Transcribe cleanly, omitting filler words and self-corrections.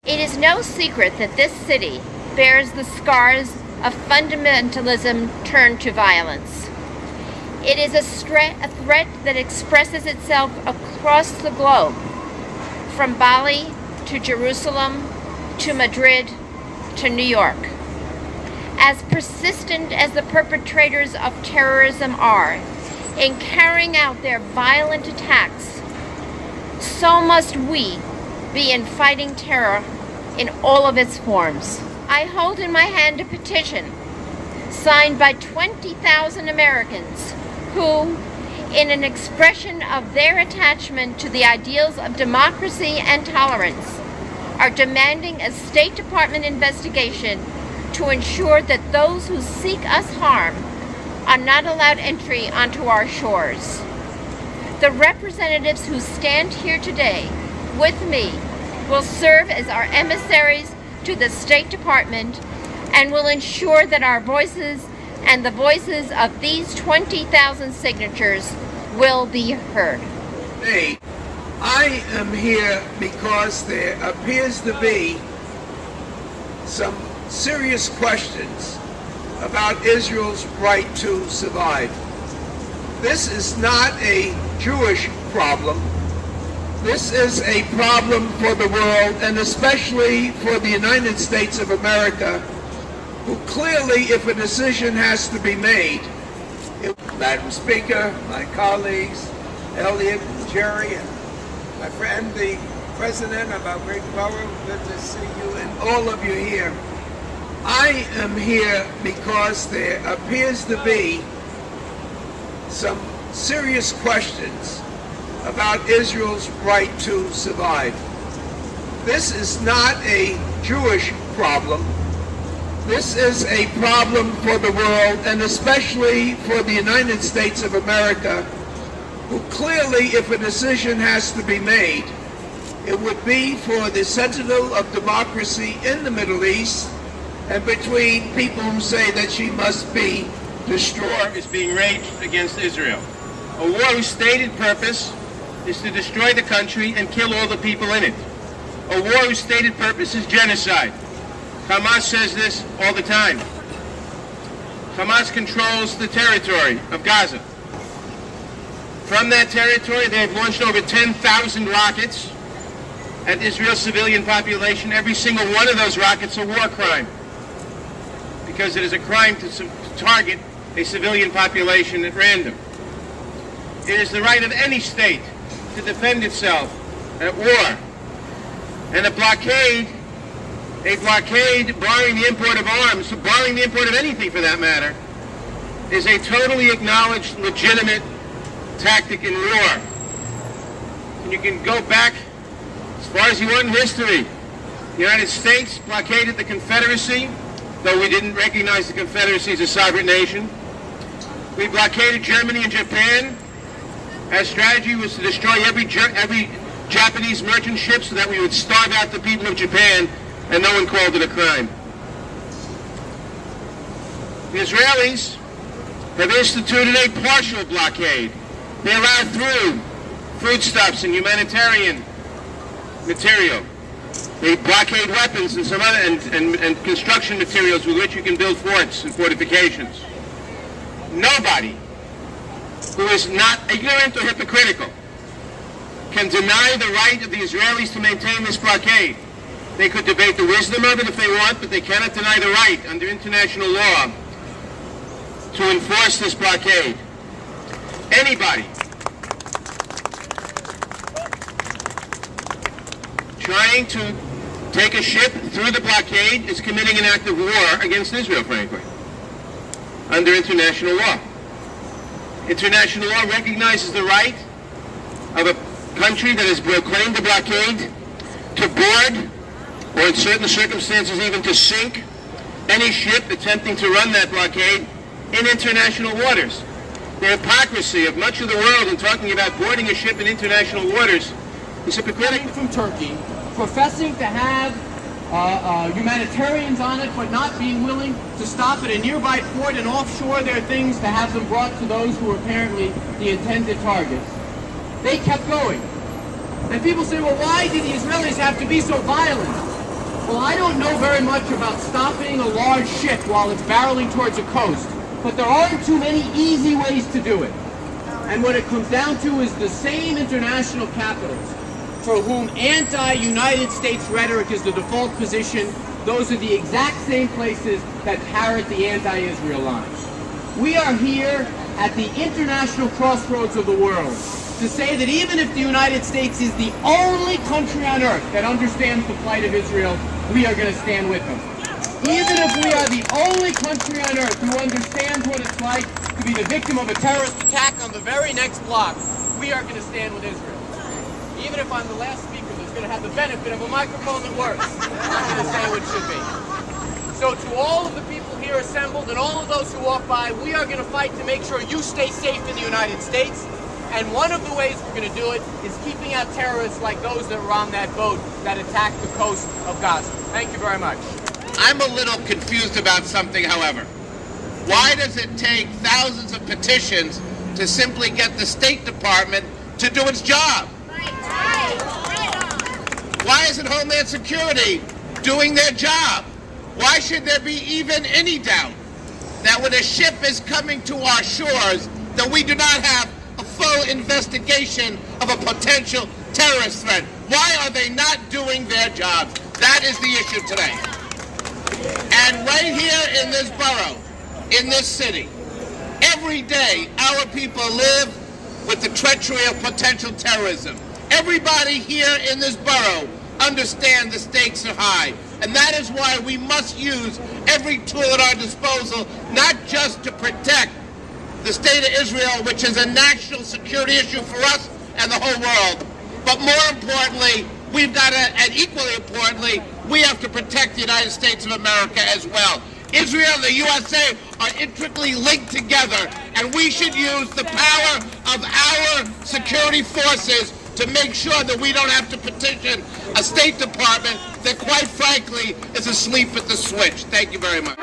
It is no secret that this city bears the scars of fundamentalism turned to violence. It is a threat that expresses itself across the globe, from Bali to Jerusalem to Madrid to New York. As persistent as the perpetrators of terrorism are in carrying out their violent attacks, so must we be in fighting terror in all of its forms. I hold in my hand a petition signed by 20,000 Americans who, in an expression of their attachment to the ideals of democracy and tolerance, are demanding a State Department investigation to ensure that those who seek us harm are not allowed entry onto our shores. The representatives who stand here today with me will serve as our emissaries to the State Department and will ensure that our voices and the voices of these 20,000 signatures will be heard. Hey, I am here because there appears to be some serious questions about Israel's right to survive. This is not a Jewish problem. This is a problem for the world, and especially for the United States of America, who clearly, if a decision has to be made, Madam Speaker, my colleagues, Elliot, Jerry, and my friend, the President of our great borough, good to see you and all of you here. I am here because there appears to be some serious questions about Israel's right to survive. This is not a Jewish problem. This is a problem for the world, and especially for the United States of America, who clearly, if a decision has to be made, it would be for the sentinel of democracy in the Middle East and between people who say that she must be destroyed. War is being waged against Israel. A war whose stated purpose is to destroy the country and kill all the people in it. A war whose stated purpose is genocide. Hamas says this all the time. Hamas controls the territory of Gaza. From that territory, they have launched over 10,000 rockets at Israel's civilian population. Every single one of those rockets a war crime, because it is a crime to target a civilian population at random. It is the right of any state to defend itself at war. And a blockade, barring the import of arms, barring the import of anything for that matter, is a totally acknowledged, legitimate tactic in war. And you can go back as far as you want in history. The United States blockaded the Confederacy, though we didn't recognize the Confederacy as a sovereign nation. We blockaded Germany and Japan. Our strategy was to destroy every Japanese merchant ship so that we would starve out the people of Japan, and no one called it a crime. The Israelis have instituted a partial blockade. They allow through foodstuffs and humanitarian material. They blockade weapons and some other and construction materials with which you can build forts and fortifications. Nobody who is not ignorant or hypocritical can deny the right of the Israelis to maintain this blockade. They could debate the wisdom of it if they want, but they cannot deny the right under international law to enforce this blockade. Anybody trying to take a ship through the blockade is committing an act of war against Israel, frankly, under international law. International law recognizes the right of a country that has proclaimed the blockade to board, or in certain circumstances even to sink, any ship attempting to run that blockade in international waters. The hypocrisy of much of the world in talking about boarding a ship in international waters is hypocritical. From Turkey, professing to have humanitarians on it, but not being willing to stop at a nearby port and offshore their things to have them brought to those who were apparently the intended targets. They kept going. And people say, well, why did the Israelis have to be so violent? Well, I don't know very much about stopping a large ship while it's barreling towards a coast, but there aren't too many easy ways to do it. And what it comes down to is the same international capitals for whom anti-United States rhetoric is the default position. Those are the exact same places that parrot the anti-Israel lines. We are here at the international crossroads of the world to say that even if the United States is the only country on earth that understands the plight of Israel, we are going to stand with them. Even if we are the only country on earth who understands what it's like to be the victim of a terrorist attack on the very next block, we are going to stand with Israel. Even if I'm the last speaker that's going to have the benefit of a microphone that works, I'm going to say what should be. So to all of the people here assembled and all of those who walk by, we are going to fight to make sure you stay safe in the United States. And one of the ways we're going to do it is keeping out terrorists like those that were on that boat that attacked the coast of Gaza. Thank you very much. I'm a little confused about something, however. Why does it take thousands of petitions to simply get the State Department to do its job? Why isn't Homeland Security doing their job? Why should there be even any doubt that when a ship is coming to our shores, that we do not have a full investigation of a potential terrorist threat? Why are they not doing their jobs? That is the issue today. And right here in this borough, in this city, every day our people live with the treachery of potential terrorism. Everybody here in this borough understands the stakes are high. And that is why we must use every tool at our disposal, not just to protect the state of Israel, which is a national security issue for us and the whole world, but more importantly, we've got to, and equally importantly, we have to protect the United States of America as well. Israel and the USA are intricately linked together, and we should use the power of our security forces to make sure that we don't have to petition a State Department that, quite frankly, is asleep at the switch. Thank you very much.